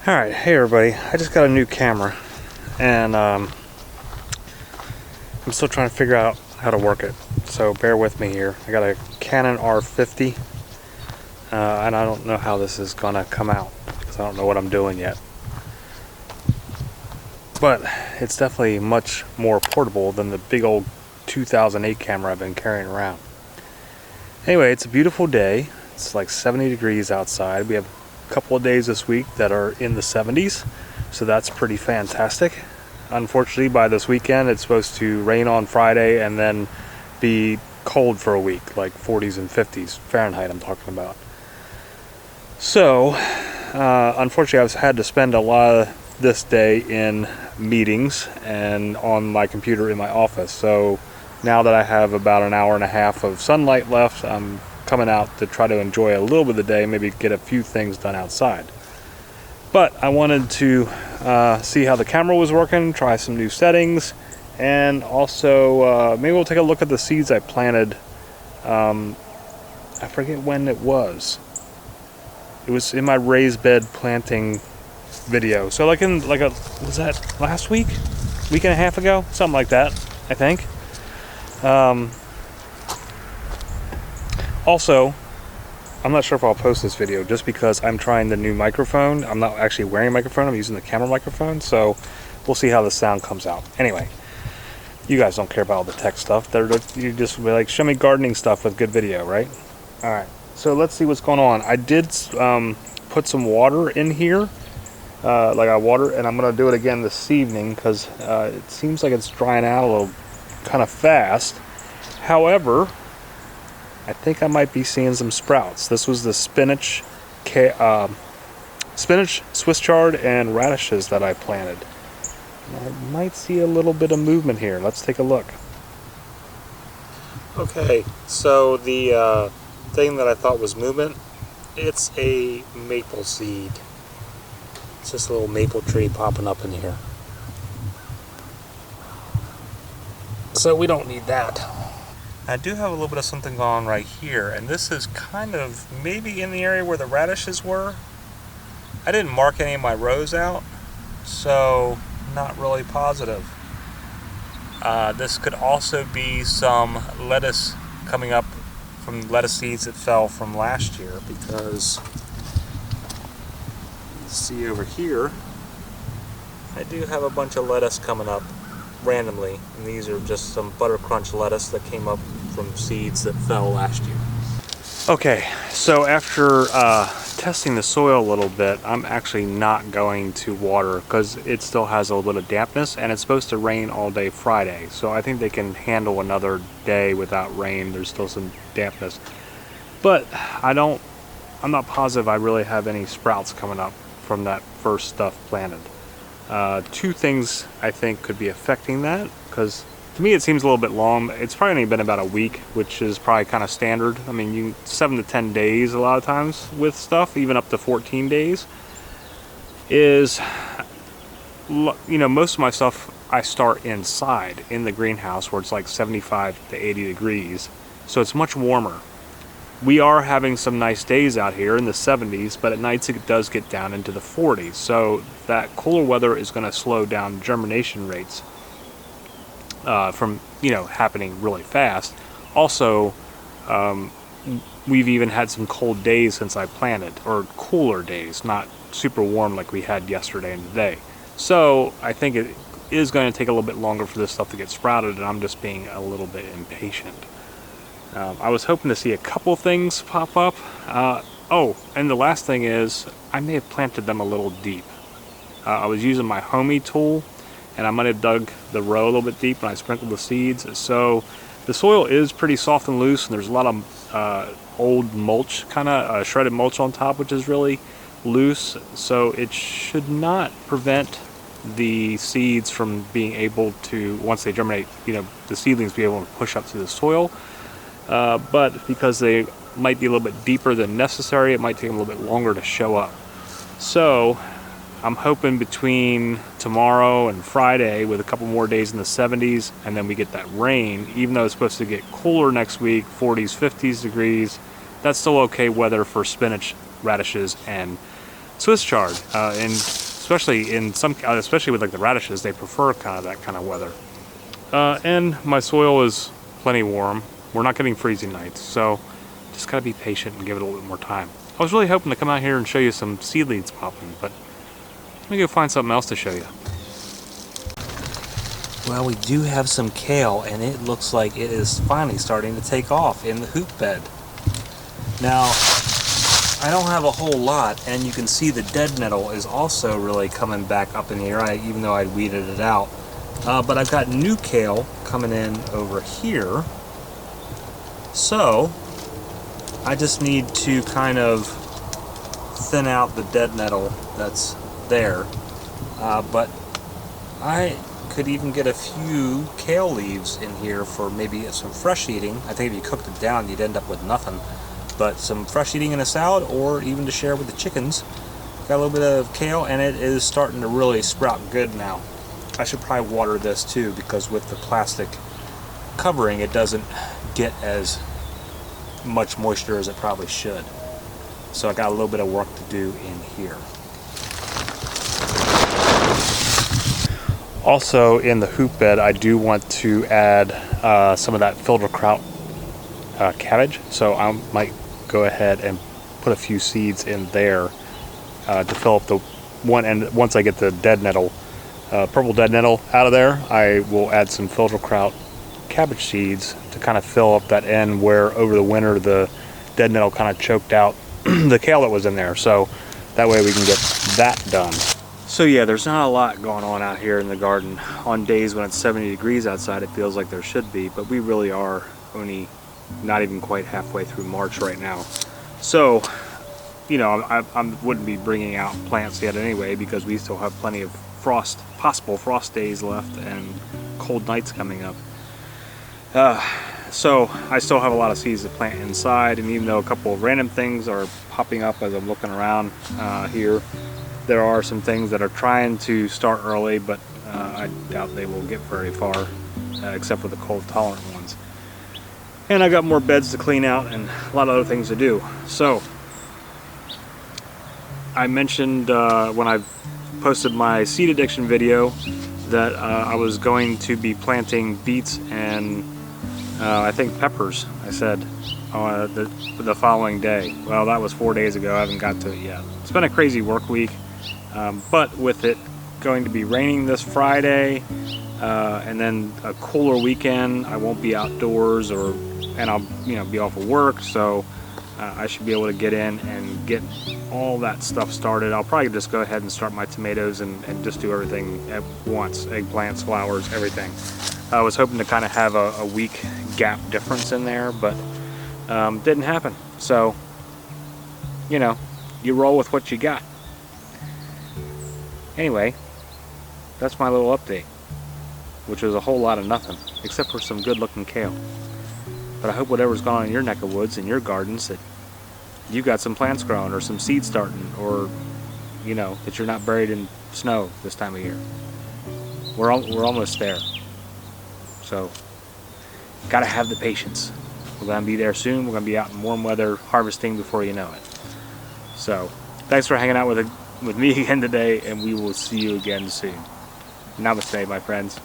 Alright, hey everybody, I just got a new camera and I'm still trying to figure out how to work it, so bear with me here. I got a Canon R50 and I don't know how this is gonna come out because I don't know what I'm doing yet. But it's definitely much more portable than the big old 2008 camera I've been carrying around. Anyway, it's a beautiful day. It's like 70 degrees outside. We have couple of days this week that are in the 70s, so that's pretty fantastic. Unfortunately, by this weekend it's supposed to rain on Friday and then be cold for a week, like 40s and 50s Fahrenheit I'm talking about. So unfortunately I've had to spend a lot of this day in meetings and on my computer in my office. So now that I have about an hour and a half of sunlight left, I'm coming out to try to enjoy a little bit of the day, maybe get a few things done outside. But I wanted to see how the camera was working, try some new settings, and also maybe we'll take a look at the seeds I planted. I forget when it was. It was in my raised bed planting video. So was that last week? Week and a half ago? Something like that, I think. Also, I'm not sure if I'll post this video just because I'm trying the new microphone. I'm not actually wearing a microphone, I'm using the camera microphone, so we'll see how the sound comes out. Anyway, you guys don't care about all the tech stuff. You just be like, show me gardening stuff with good video, right? Alright, so let's see what's going on. I did put some water in here, and I'm going to do it again this evening because it seems like it's drying out a little kind of fast. However, I think I might be seeing some sprouts. This was the spinach, Swiss chard, and radishes that I planted. I might see a little bit of movement here. Let's take a look. Okay, so the thing that I thought was movement, it's a maple seed. It's just a little maple tree popping up in here. So we don't need that. I do have a little bit of something going on right here, and this is kind of maybe in the area where the radishes were. I didn't mark any of my rows out, so not really positive. This could also be some lettuce coming up from lettuce seeds that fell from last year, because you see over here, I do have a bunch of lettuce coming up randomly, and these are just some butter crunch lettuce that came up from seeds that fell last year. Okay, so after testing the soil a little bit, I'm actually not going to water because it still has a little bit of dampness, and it's supposed to rain all day Friday, so I think they can handle another day without rain. There's still some dampness, but I'm not positive I really have any sprouts coming up from that first stuff planted. Two things I think could be affecting that, because to me it seems a little bit long. It's probably only been about a week, which is probably kind of standard. I mean, 7 to 10 days a lot of times with stuff, even up to 14 days. Most of my stuff I start inside in the greenhouse where it's like 75 to 80 degrees, so it's much warmer. We are having some nice days out here in the 70s, but at nights it does get down into the 40s. So that cooler weather is going to slow down germination rates from happening really fast. Also, we've even had some cold days since I planted, or cooler days, not super warm like we had yesterday and today. So I think it is going to take a little bit longer for this stuff to get sprouted, and I'm just being a little bit impatient. I was hoping to see a couple things pop up. And the last thing is, I may have planted them a little deep. I was using my homie tool, and I might have dug the row a little bit deep when I sprinkled the seeds. So the soil is pretty soft and loose, and there's a lot of old mulch, kind of shredded mulch on top, which is really loose. So it should not prevent the seeds from being able to, once they germinate, the seedlings be able to push up to the soil. But because they might be a little bit deeper than necessary, it might take them a little bit longer to show up. So I'm hoping between tomorrow and Friday, with a couple more days in the 70s, and then we get that rain, even though it's supposed to get cooler next week, 40s, 50s degrees, that's still okay weather for spinach, radishes, and Swiss chard, and especially in some, especially with like the radishes, they prefer kind of that kind of weather. And my soil is plenty warm. We're not getting freezing nights, so just gotta be patient and give it a little bit more time. I was really hoping to come out here and show you some seedlings popping, but let me go find something else to show you. Well, we do have some kale, and it looks like it is finally starting to take off in the hoop bed. Now, I don't have a whole lot, and you can see the dead nettle is also really coming back up in here, even though I'd weeded it out. But I've got new kale coming in over here, so I just need to kind of thin out the dead nettle that's there. But I could even get a few kale leaves in here for maybe some fresh eating. I think if you cooked it down, you'd end up with nothing. But some fresh eating in a salad, or even to share with the chickens. Got a little bit of kale, and it is starting to really sprout good now. I should probably water this too, because with the plastic covering, it doesn't get as much moisture as it probably should. So I got a little bit of work to do in here. Also in the hoop bed, I do want to add some of that filterkraut cabbage, so I might go ahead and put a few seeds in there to fill up the one end. Once I get the dead nettle, purple dead nettle out of there, I will add some filterkraut cabbage seeds to kind of fill up that end where over the winter the dead nettle kind of choked out the kale that was in there, so that way we can get that done. So yeah, there's not a lot going on out here in the garden. On days when it's 70 degrees outside, it feels like there should be, but we really are only not even quite halfway through March right now. So, you know, I wouldn't be bringing out plants yet anyway, because we still have plenty of possible frost days left and cold nights coming up. So I still have a lot of seeds to plant inside, and even though a couple of random things are popping up as I'm looking around here, there are some things that are trying to start early, but I doubt they will get very far, except for the cold tolerant ones. And I got more beds to clean out and a lot of other things to do. So I mentioned when I posted my seed addiction video that I was going to be planting beets and I think peppers, I said, the following day. Well, that was 4 days ago. I haven't got to it yet. It's been a crazy work week, but with it going to be raining this Friday and then a cooler weekend, I won't be outdoors, and I'll be off of work, so I should be able to get in and get all that stuff started. I'll probably just go ahead and start my tomatoes and just do everything at once. Eggplants, flowers, everything. I was hoping to kind of have a week gap difference in there, but didn't happen. So, you know, you roll with what you got. Anyway, that's my little update, which was a whole lot of nothing, except for some good looking kale. But I hope whatever's going on in your neck of woods, in your gardens, that you've got some plants growing or some seeds starting, or, you know, that you're not buried in snow this time of year. We're almost there. So, gotta have the patience. We're gonna be there soon. We're gonna be out in warm weather harvesting before you know it. So, thanks for hanging out with me again today, and we will see you again soon. Namaste, my friends.